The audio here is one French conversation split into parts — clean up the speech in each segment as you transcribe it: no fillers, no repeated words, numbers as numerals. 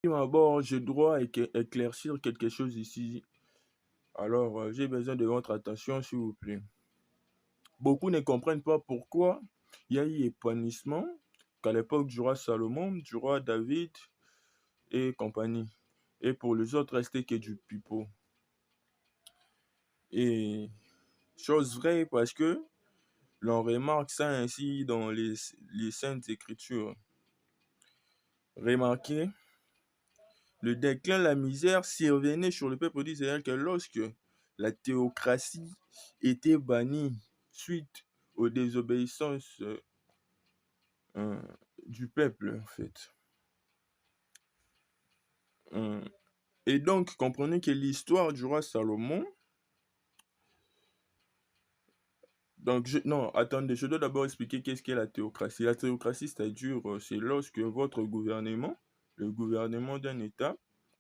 Prime abord, je dois éclaircir quelque chose ici. Alors, j'ai besoin de votre attention, s'il vous plaît. Beaucoup ne comprennent pas pourquoi il y a eu épanouissement qu'à l'époque du roi Salomon, du roi David et compagnie. Et pour les autres, restait que du pipeau. Et chose vraie parce que l'on remarque ça ainsi dans les Saintes Écritures. Remarquez, le déclin, la misère survenait sur le peuple d'Israël que lorsque la théocratie était bannie suite aux désobéissances euh, du peuple, en fait. Euh, et donc, comprenez que l'histoire du roi Salomon. Donc, non, attendez, je dois d'abord expliquer qu'est-ce qu'est la théocratie. La théocratie, c'est-à-dire, c'est lorsque votre gouvernement, le gouvernement d'un État,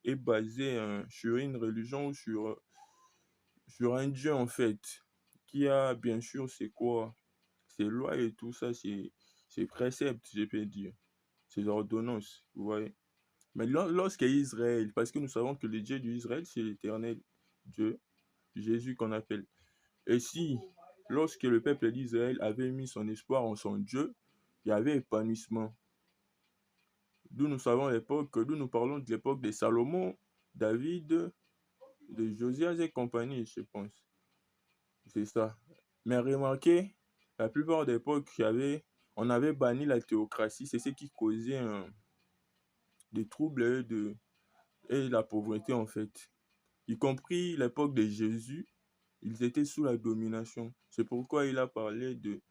est basé sur une religion ou sur un Dieu, en fait, qui a bien sûr c'est quoi, ses lois et tout ça, ses préceptes, je peux dire, ses ordonnances, vous voyez. Mais lorsqu'Israël, parce que nous savons que le Dieu d'Israël, c'est l'éternel Dieu, Jésus qu'on appelle. Et si, lorsque le peuple d'Israël avait mis son espoir en son Dieu, il y avait épanouissement. D'où nous savons l'époque, d'où nous parlons de l'époque de Salomon, David, de Josias et compagnie, je pense. C'est ça. Mais remarquez, la plupart des époques, on avait banni la théocratie, c'est ce qui causait des troubles et la pauvreté en fait. Y compris l'époque de Jésus, ils étaient sous la domination. C'est pourquoi il a parlé de,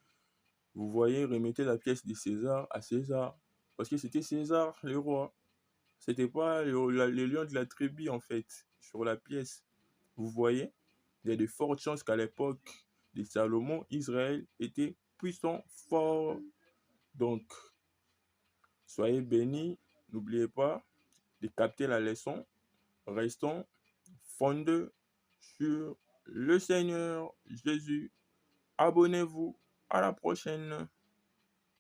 vous voyez, remettez la pièce de César à César. Parce que c'était César, le roi. C'était pas le lion de la tribu en fait, sur la pièce. Vous voyez, il y a de fortes chances qu'à l'époque de Salomon, Israël était puissant, fort. Donc, soyez bénis. N'oubliez pas de capter la leçon. Restons fondés sur le Seigneur Jésus. Abonnez-vous. À la prochaine.